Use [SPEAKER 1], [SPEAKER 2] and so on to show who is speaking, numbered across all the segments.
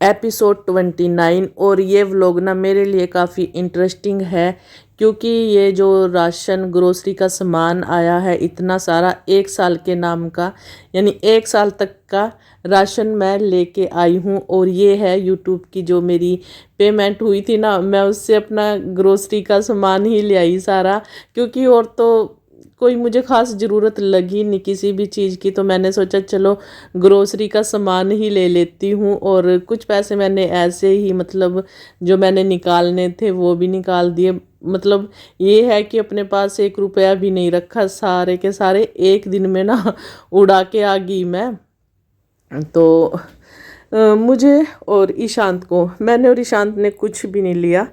[SPEAKER 1] Episode 29। और ये vlog ना मेरे लिए काफ़ी इंटरेस्टिंग है क्योंकि ये जो राशन ग्रोसरी का सामान आया है इतना सारा 1 साल के नाम का, यानी 1 साल तक का राशन मैं लेके आई हूँ। और ये है यूट्यूब की जो मेरी पेमेंट हुई थी ना, मैं उससे अपना ग्रोसरी का सामान ही ले आई सारा, क्योंकि और तो कोई मुझे ख़ास ज़रूरत लगी नहीं किसी भी चीज़ की। तो मैंने सोचा चलो ग्रोसरी का सामान ही ले लेती हूँ। और कुछ पैसे मैंने ऐसे ही मतलब जो मैंने निकालने थे वो भी निकाल दिए। मतलब ये है कि अपने पास 1 रुपया भी नहीं रखा, सारे के सारे एक दिन में ना उड़ा के आ गई मैं। तो मुझे और ईशांत को, मैंने और ईशांत ने कुछ भी नहीं लिया।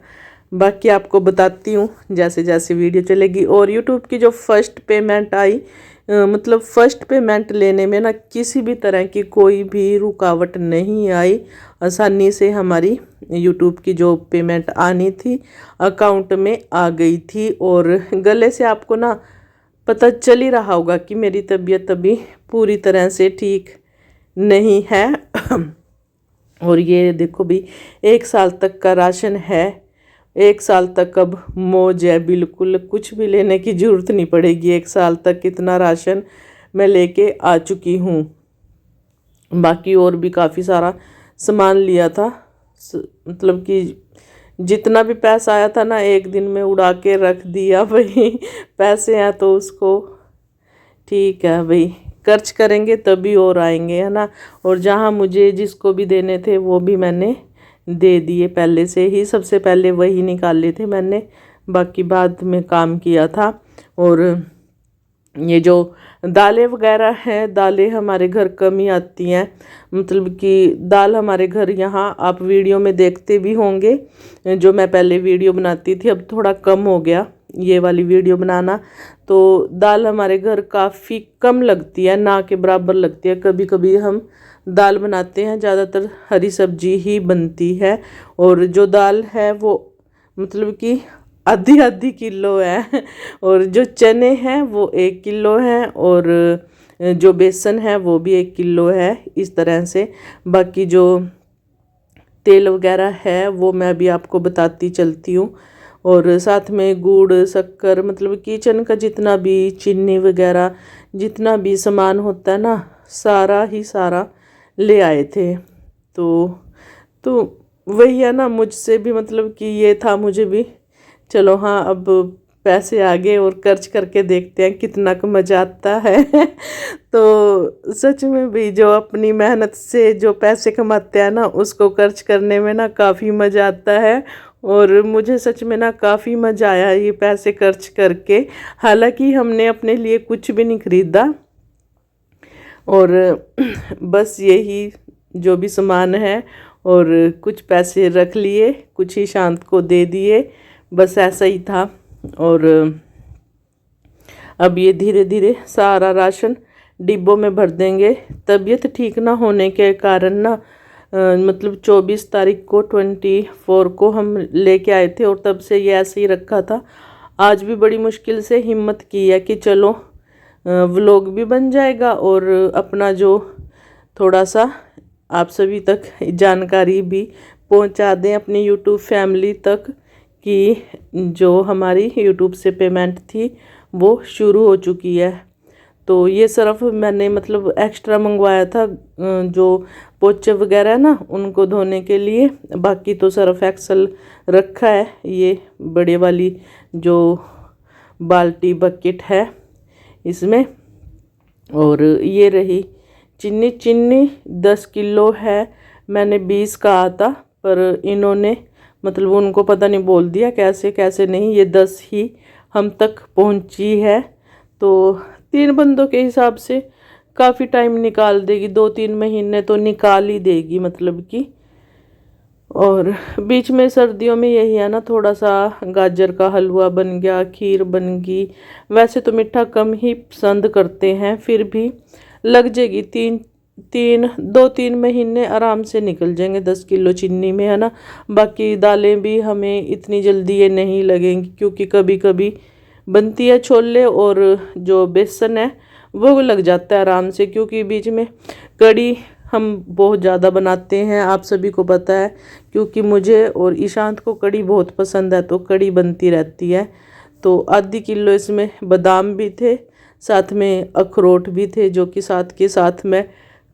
[SPEAKER 1] बाकी आपको बताती हूँ जैसे जैसे वीडियो चलेगी। और यूट्यूब की जो फर्स्ट पेमेंट आई, मतलब फर्स्ट पेमेंट लेने में ना किसी भी तरह की कोई भी रुकावट नहीं आई। आसानी से हमारी यूट्यूब की जो पेमेंट आनी थी अकाउंट में आ गई थी। और गले से आपको ना पता चल ही रहा होगा कि मेरी तबीयत अभी पूरी तरह से ठीक नहीं है। और ये देखो भी 1 साल तक का राशन है। 1 साल तक अब मौज है, बिल्कुल कुछ भी लेने की ज़रूरत नहीं पड़ेगी। 1 साल तक इतना राशन मैं लेके आ चुकी हूँ। बाकी और भी काफ़ी सारा सामान लिया था, मतलब कि जितना भी पैसा आया था ना एक दिन में उड़ा के रख दिया। भाई पैसे हैं तो उसको ठीक है भाई खर्च करेंगे तभी और आएंगे, है ना। और जहाँ मुझे जिसको भी देने थे वो भी मैंने दे दिए पहले से ही। सबसे पहले वही निकाले थे मैंने, बाकी बाद में काम किया था। और ये जो दालें वगैरह हैं, दालें हमारे घर कम ही आती हैं। मतलब कि दाल हमारे घर यहाँ आप वीडियो में देखते भी होंगे, जो मैं पहले वीडियो बनाती थी अब थोड़ा कम हो गया ये वाली वीडियो बनाना। तो दाल हमारे घर काफ़ी कम लगती है, ना के बराबर लगती है। कभी कभी हम दाल बनाते हैं, ज़्यादातर हरी सब्जी ही बनती है। और जो दाल है वो मतलब कि आधी आधी किलो है। और जो चने हैं वो 1 किलो हैं, और जो बेसन है वो भी 1 किलो है, इस तरह से। बाकी जो तेल वगैरह है वो मैं भी आपको बताती चलती हूँ। और साथ में गुड़ शक्कर, मतलब किचन का जितना भी चीनी वगैरह जितना भी सामान होता है ना सारा ही सारा ले आए थे। तो वही है ना, मुझसे भी मतलब कि ये था मुझे भी चलो हाँ अब पैसे आ गए और खर्च करके देखते हैं कितना का मज़ा आता है। तो सच में भी जो अपनी मेहनत से जो पैसे कमाते हैं ना उसको खर्च करने में ना काफ़ी मज़ा आता है। और मुझे सच में ना काफ़ी मज़ा आया ये पैसे खर्च करके। हालांकि हमने अपने लिए कुछ भी नहीं खरीदा, और बस यही जो भी सामान है और कुछ पैसे रख लिए, कुछ ही शांत को दे दिए, बस ऐसा ही था। और अब ये धीरे धीरे सारा राशन डिब्बों में भर देंगे। तबीयत ठीक ना होने के कारण ना मतलब 24 तारीख को 24 को हम लेके आए थे, और तब से ये ऐसे ही रखा था। आज भी बड़ी मुश्किल से हिम्मत की है कि चलो व्लॉग भी बन जाएगा और अपना जो थोड़ा सा आप सभी तक जानकारी भी पहुंचा दें अपनी यूट्यूब फैमिली तक, कि जो हमारी यूट्यूब से पेमेंट थी वो शुरू हो चुकी है। तो ये सिर्फ मैंने मतलब एक्स्ट्रा मंगवाया था जो पोचे वगैरह है ना उनको धोने के लिए। बाकी तो सर्फ एक्सल रखा है, ये बड़े वाली जो बाल्टी बकेट है इसमें। और ये रही चीनी, चीनी 10 किलो है, मैंने 20 कहा था पर इन्होंने मतलब उनको पता नहीं बोल दिया कैसे कैसे नहीं, ये 10 ही हम तक पहुंची है। तो 3 बंदों के हिसाब से काफ़ी टाइम निकाल देगी, 2-3 महीने तो निकाल ही देगी मतलब कि। और बीच में सर्दियों में यही है ना, थोड़ा सा गाजर का हलवा बन गया, खीर बन गई। वैसे तो मीठा कम ही पसंद करते हैं, फिर भी लग जाएगी 2-3 महीने आराम से निकल जाएंगे 10 किलो चीनी में, है ना। बाकी दालें भी हमें इतनी जल्दी ये नहीं लगेंगी, क्योंकि कभी कभी बनती है छोले और जो बेसन है वो लग जाता है आराम से, क्योंकि बीच में कड़ी हम बहुत ज़्यादा बनाते हैं, आप सभी को पता है, क्योंकि मुझे और ईशांत को कड़ी बहुत पसंद है, तो कड़ी बनती रहती है। तो आधी किलो इसमें बादाम भी थे, साथ में अखरोट भी थे, जो कि साथ के साथ मैं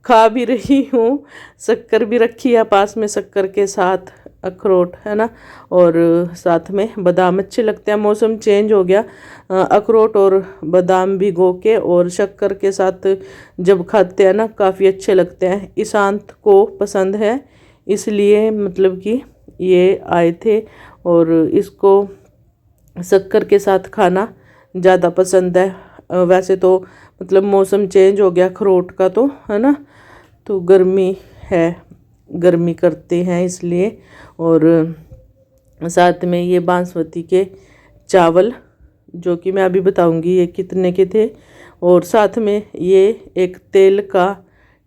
[SPEAKER 1] खा भी रही हूँ। शक्कर भी रखी है पास में, शक्कर के साथ अखरोट, है ना। और साथ में बादाम अच्छे लगते हैं, मौसम चेंज हो गया, अखरोट और बादाम भिगो के और शक्कर के साथ जब खाते हैं ना, काफ़ी अच्छे लगते हैं। ईशांत को पसंद है, इसलिए मतलब कि ये आए थे, और इसको शक्कर के साथ खाना ज़्यादा पसंद है। वैसे तो मतलब मौसम चेंज हो गया अखरोट का, तो है ना, तो गर्मी है, गर्मी करते हैं इसलिए। और साथ में ये बासमती के चावल, जो कि मैं अभी बताऊंगी ये कितने के थे। और साथ में ये एक तेल का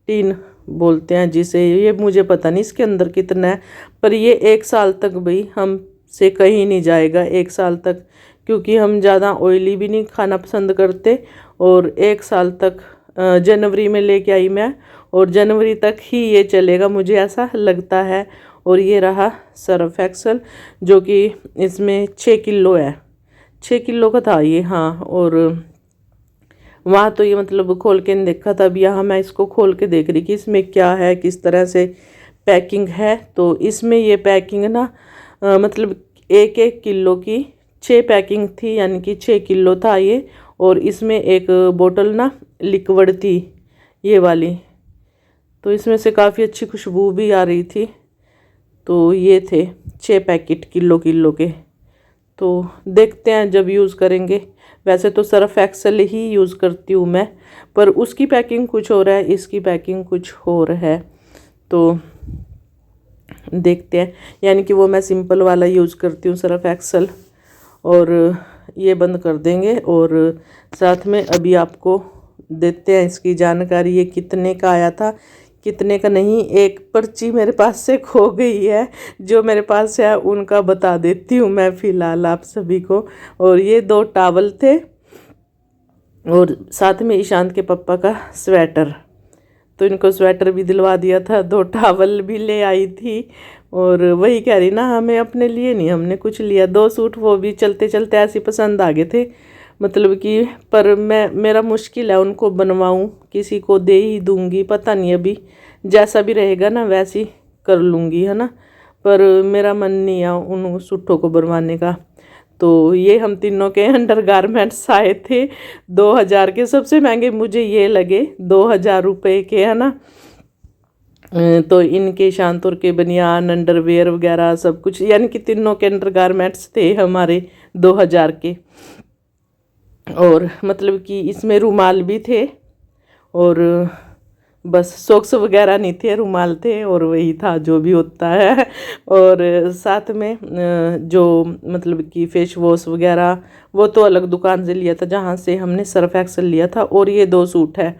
[SPEAKER 1] टीन बोलते हैं जिसे, ये मुझे पता नहीं इसके अंदर कितना है, पर ये 1 साल तक भाई हम से कहीं नहीं जाएगा, 1 साल तक, क्योंकि हम ज़्यादा ऑयली भी नहीं खाना पसंद करते। और 1 साल तक जनवरी में लेके आई मैं, और जनवरी तक ही ये चलेगा, मुझे ऐसा लगता है। और ये रहा सर्फ एक्सल, जो कि इसमें 6 किलो है, 6 किलो का था ये, हाँ। और वहाँ तो ये मतलब खोल के नहीं देखा था, अब यहाँ मैं इसको खोल के देख रही कि इसमें क्या है, किस तरह से पैकिंग है। तो इसमें ये पैकिंग ना मतलब 1-1 किलो की 6 पैकिंग थी, यानी कि 6 किलो था ये। और इसमें एक बोतल ना लिक्विड थी, ये वाली, तो इसमें से काफ़ी अच्छी खुशबू भी आ रही थी। तो ये थे 6 पैकेट किलो किलो के, तो देखते हैं जब यूज़ करेंगे। वैसे तो सर्फ एक्सेल ही यूज़ करती हूँ मैं, पर उसकी पैकिंग कुछ और है, इसकी पैकिंग कुछ और है, तो देखते हैं। यानी कि वो मैं सिंपल वाला यूज़ करती हूँ सर्फ एक्सेल। और ये बंद कर देंगे, और साथ में अभी आपको देते हैं इसकी जानकारी, ये कितने का आया था, कितने का नहीं। एक पर्ची मेरे पास से खो गई है, जो मेरे पास है उनका बता देती हूँ मैं फ़िलहाल आप सभी को। और ये 2 टॉवल थे, और साथ में ईशांत के पापा का स्वेटर, तो इनको स्वेटर भी दिलवा दिया था, 2 टॉवल भी ले आई थी। और वही कह रही ना, हमें अपने लिए नहीं हमने कुछ लिया, 2 सूट, वो भी चलते चलते ऐसे पसंद आ गए थे, मतलब कि। पर मेरा मुश्किल है उनको बनवाऊं, किसी को दे ही दूंगी, पता नहीं, अभी जैसा भी रहेगा ना वैसे ही कर लूँगी, है ना। पर मेरा मन नहीं है उन सूटों को बनवाने का। तो ये हम तीनों के अंडरगारमेंट्स आए थे 2000 के, सबसे महंगे मुझे ये लगे 2000 रुपये के, है ना। तो इनके शांतुर के बनियान, अंडरवेयर वगैरह सब कुछ, यानी कि तीनों के अंडरगारमेंट्स थे हमारे 2000 के। और मतलब कि इसमें रुमाल भी थे, और बस सॉक्स वगैरह नहीं थे, रुमाल थे, और वही था जो भी होता है। और साथ में जो मतलब कि फेस वॉश वगैरह, वो तो अलग दुकान से लिया था जहाँ से हमने सर्फ एक्सेल लिया था। और ये 2 सूट है,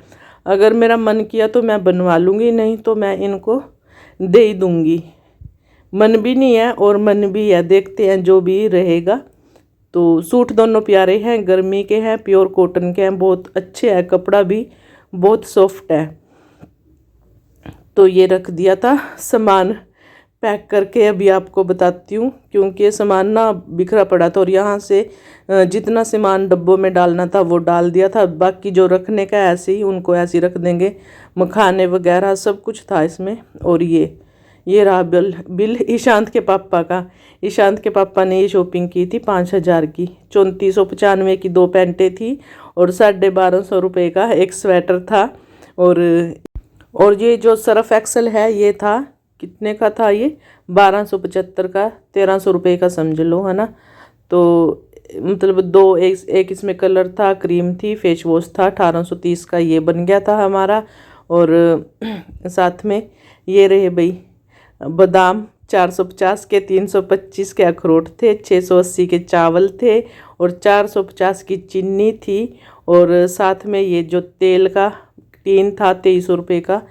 [SPEAKER 1] अगर मेरा मन किया तो मैं बनवा लूँगी, नहीं तो मैं इनको दे ही दूँगी। मन भी नहीं है और मन भी है, देखते हैं जो भी रहेगा। तो सूट दोनों प्यारे हैं, गर्मी के हैं, प्योर कॉटन के हैं, बहुत अच्छे हैं, कपड़ा भी बहुत सॉफ्ट है। तो ये रख दिया था सामान पैक करके, अभी आपको बताती हूँ, क्योंकि ये सामान ना बिखरा पड़ा था, और यहाँ से जितना सामान डब्बों में डालना था वो डाल दिया था, बाकी जो रखने का ऐसे ही उनको ऐसे ही रख देंगे, मखाने वगैरह सब कुछ था इसमें। और ये रहा बिल ईशांत के पापा का। ईशांत के पापा ने ये शॉपिंग की थी 5000 की, 3495 की 2 पैंटें थी, और 1250 रुपये का एक स्वेटर था। और ये जो सर्फ एक्सेल है ये था, कितने का था ये, 1275 का, 1300 रुपये का समझ लो, है ना। तो मतलब 2 एक इसमें कलर था, क्रीम थी, फेस वॉश था, 1830 का ये बन गया था हमारा। और साथ में ये रहे भाई बादाम 450 के, 325 के अखरोट थे, 680 के चावल थे, और 450 की चीनी थी। और साथ में ये जो तेल का टीन था 2300 रुपये का,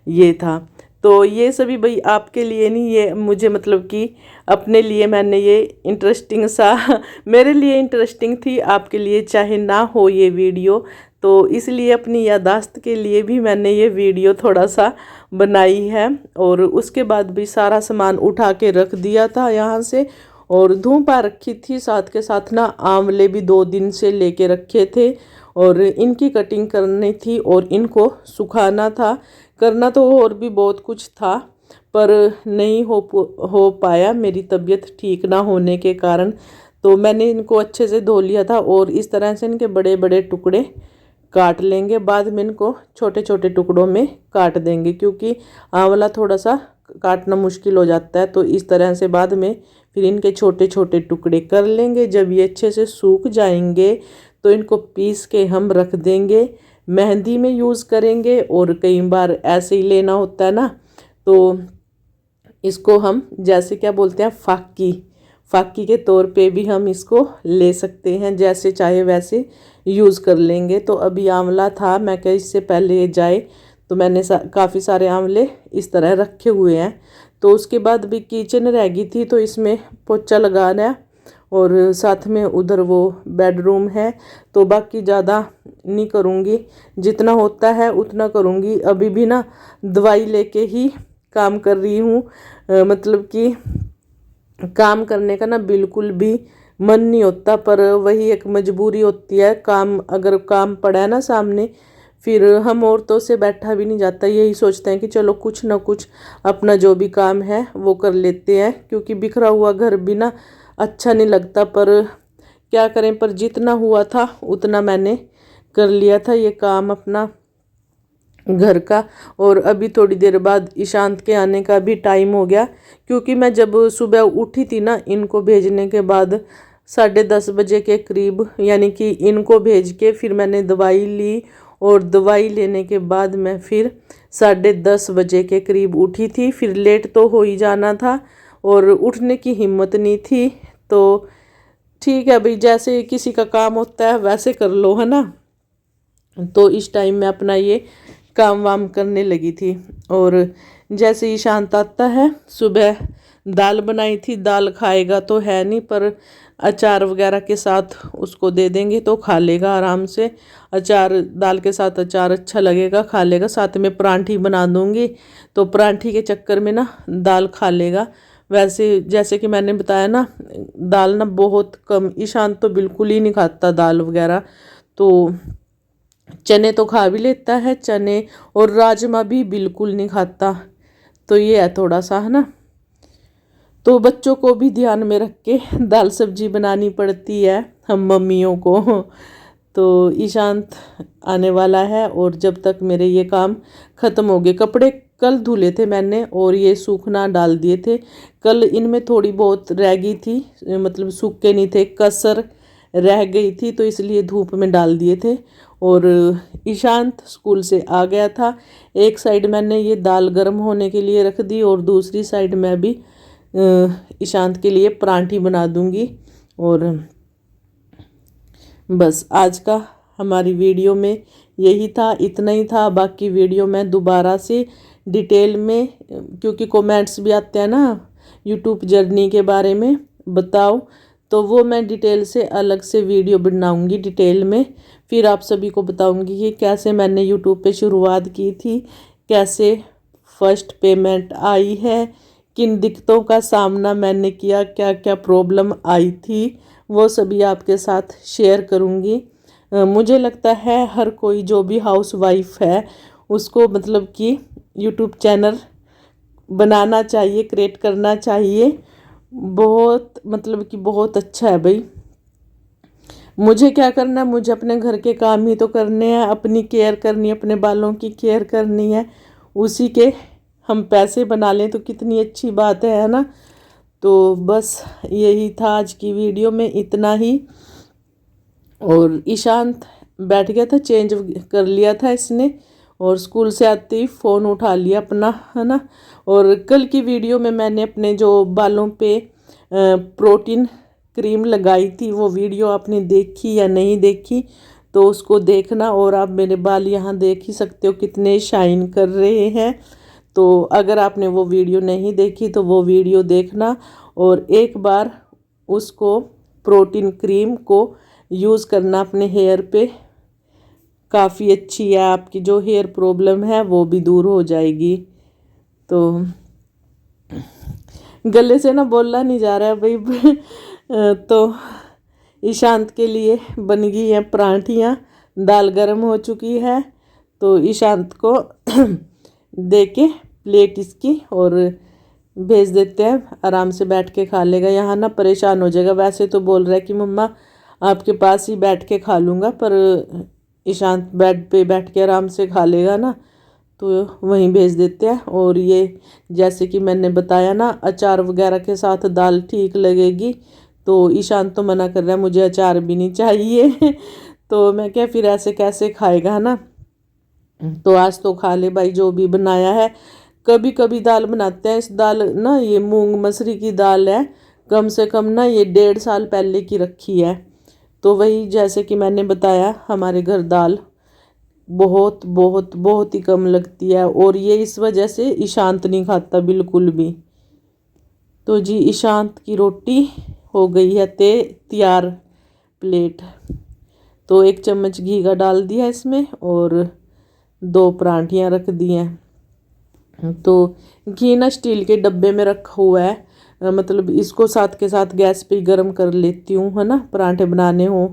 [SPEAKER 1] ये था। तो ये सभी भाई आपके लिए नहीं, ये मुझे मतलब कि अपने लिए मैंने ये इंटरेस्टिंग सा मेरे लिए इंटरेस्टिंग थी, आपके लिए चाहे ना हो ये वीडियो, तो इसलिए अपनी यादाश्त के लिए भी मैंने ये वीडियो थोड़ा सा बनाई है। और उसके बाद भी सारा सामान उठा के रख दिया था यहाँ से, और धूप आ रखी थी। साथ के साथ ना आंवले भी 2 दिन से लेके रखे थे, और इनकी कटिंग करनी थी और इनको सुखाना था। करना तो और भी बहुत कुछ था, पर नहीं हो पाया मेरी तबीयत ठीक ना होने के कारण। तो मैंने इनको अच्छे से धो लिया था, और इस तरह से इनके बड़े बड़े टुकड़े काट लेंगे। बाद में इनको छोटे छोटे टुकड़ों में काट देंगे, क्योंकि आंवला थोड़ा सा काटना मुश्किल हो जाता है। तो इस तरह से बाद में फिर इनके छोटे छोटे टुकड़े कर लेंगे। जब ये अच्छे से सूख जाएंगे तो इनको पीस के हम रख देंगे, मेहंदी में यूज़ करेंगे। और कई बार ऐसे ही लेना होता है ना, तो इसको हम जैसे क्या बोलते हैं, फाकी के तौर पे भी हम इसको ले सकते हैं, जैसे चाहे वैसे यूज़ कर लेंगे। तो अभी आंवला था, मैं क्या इससे पहले जाए तो मैंने काफ़ी सारे आंवले इस तरह रखे हुए हैं। तो उसके बाद भी किचन रह गई थी, तो इसमें पोछा लगाना है, और साथ में उधर वो बेडरूम है। तो बाकी ज़्यादा नहीं करूँगी, जितना होता है उतना करूँगी। अभी भी ना दवाई लेके ही काम कर रही हूँ, मतलब कि काम करने का ना बिल्कुल भी मन नहीं होता, पर वही एक मजबूरी होती है। काम अगर काम पड़ा है ना सामने, फिर हम औरतों से बैठा भी नहीं जाता। यही सोचते हैं कि चलो कुछ ना कुछ अपना जो भी काम है वो कर लेते हैं, क्योंकि बिखरा हुआ घर भी ना अच्छा नहीं लगता। पर क्या करें, पर जितना हुआ था उतना मैंने कर लिया था ये काम अपना घर का। और अभी थोड़ी देर बाद ईशांत के आने का भी टाइम हो गया, क्योंकि मैं जब सुबह उठी थी ना इनको भेजने के बाद 10:30 बजे के करीब, यानी कि इनको भेज के फिर मैंने दवाई ली, और दवाई लेने के बाद मैं फिर 10:30 बजे के करीब उठी थी। फिर लेट तो हो ही जाना था और उठने की हिम्मत नहीं थी। तो ठीक है भाई, जैसे किसी का काम होता है वैसे कर लो, है ना। तो इस टाइम में अपना ये काम वाम करने लगी थी। और जैसे ही शांत आता है, सुबह दाल बनाई थी, दाल खाएगा तो है नहीं, पर अचार वगैरह के साथ उसको दे देंगे तो खा लेगा आराम से। अचार, दाल के साथ अचार अच्छा लगेगा, खा लेगा। साथ में परांठी बना दूंगी, तो परांठी के चक्कर में ना दाल खा लेगा। वैसे जैसे कि मैंने बताया ना, दाल ना बहुत कम, ईशान तो बिल्कुल ही नहीं खाता दाल वगैरह। तो चने तो खा भी लेता है, चने, और राजमा भी बिल्कुल नहीं खाता। तो ये है थोड़ा सा, है ना। तो बच्चों को भी ध्यान में रख के दाल सब्जी बनानी पड़ती है हम मम्मियों को। तो ईशांत आने वाला है, और जब तक मेरे ये काम ख़त्म हो गए। कपड़े कल धुले थे मैंने और ये सूखना डाल दिए थे। कल इनमें थोड़ी बहुत रह गई थी, मतलब सूखे नहीं थे, कसर रह गई थी, तो इसलिए धूप में डाल दिए थे। और ईशांत स्कूल से आ गया था। एक साइड मैंने ये दाल गर्म होने के लिए रख दी, और दूसरी साइड मैं भी ईशांत के लिए परांठी बना दूंगी। और बस आज का हमारी वीडियो में यही था, इतना ही था। बाकी वीडियो मैं दोबारा से डिटेल में, क्योंकि कमेंट्स भी आते हैं ना यूट्यूब जर्नी के बारे में बताओ, तो वो मैं डिटेल से अलग से वीडियो बनाऊंगी डिटेल में। फिर आप सभी को बताऊंगी कि कैसे मैंने यूट्यूब पे शुरुआत की थी, कैसे फर्स्ट पेमेंट आई है, किन दिक्कतों का सामना मैंने किया, क्या क्या प्रॉब्लम आई थी, वो सभी आपके साथ शेयर करूंगी। मुझे लगता है हर कोई जो भी हाउस वाइफ है उसको मतलब कि यूट्यूब चैनल बनाना चाहिए, क्रिएट करना चाहिए। बहुत मतलब कि बहुत अच्छा है भाई। मुझे क्या करना है, मुझे अपने घर के काम ही तो करने हैं, अपनी केयर करनी है, अपने बालों की केयर करनी है, उसी के हम पैसे बना लें तो कितनी अच्छी बात है ना। तो बस यही था आज की वीडियो में, इतना ही। और ईशांत बैठ गया था, चेंज कर लिया था इसने, और स्कूल से आते ही फ़ोन उठा लिया अपना, है ना। और कल की वीडियो में मैंने अपने जो बालों पे प्रोटीन क्रीम लगाई थी, वो वीडियो आपने देखी या नहीं देखी तो उसको देखना। और आप मेरे बाल यहाँ देख ही सकते हो कितने शाइन कर रहे हैं। तो अगर आपने वो वीडियो नहीं देखी तो वो वीडियो देखना, और एक बार उसको प्रोटीन क्रीम को यूज़ करना अपने हेयर पे, काफ़ी अच्छी है, आपकी जो हेयर प्रॉब्लम है वो भी दूर हो जाएगी। तो गले से ना बोलना नहीं जा रहा है भाई। तो ईशांत के लिए बन गई हैं पराठियाँ, दाल गरम हो चुकी है, तो ईशांत को दे के प्लेट इसकी और भेज देते हैं, आराम से बैठ के खा लेगा। यहाँ ना परेशान हो जाएगा, वैसे तो बोल रहा है कि मम्मा आपके पास ही बैठ के खा लूँगा, पर ईशांत बेड पे बैठ के आराम से खा लेगा ना, तो वहीं भेज देते हैं। और ये जैसे कि मैंने बताया ना, अचार वगैरह के साथ दाल ठीक लगेगी, तो ईशांत तो मना कर रहा है मुझे अचार भी नहीं चाहिए। तो मैं क्या फिर ऐसे कैसे खाएगा ना, तो आज तो खा ले भाई जो भी बनाया है। कभी कभी दाल बनाते हैं, इस दाल ना ये मूंग मसरी की दाल है, कम से कम ना ये 1.5 साल पहले की रखी है। तो वही जैसे कि मैंने बताया, हमारे घर दाल बहुत बहुत बहुत ही कम लगती है, और ये इस वजह से ईशांत नहीं खाता बिल्कुल भी। तो जी ईशांत की रोटी हो गई है तैयार, प्लेट। तो 1 चम्मच घी का डाल दिया इसमें और 2 पराठियाँ रख दी हैं। तो घी ना स्टील के डब्बे में रखा हुआ है, मतलब इसको साथ के साथ गैस पे गर्म कर लेती हूँ, है ना, पराठे बनाने हों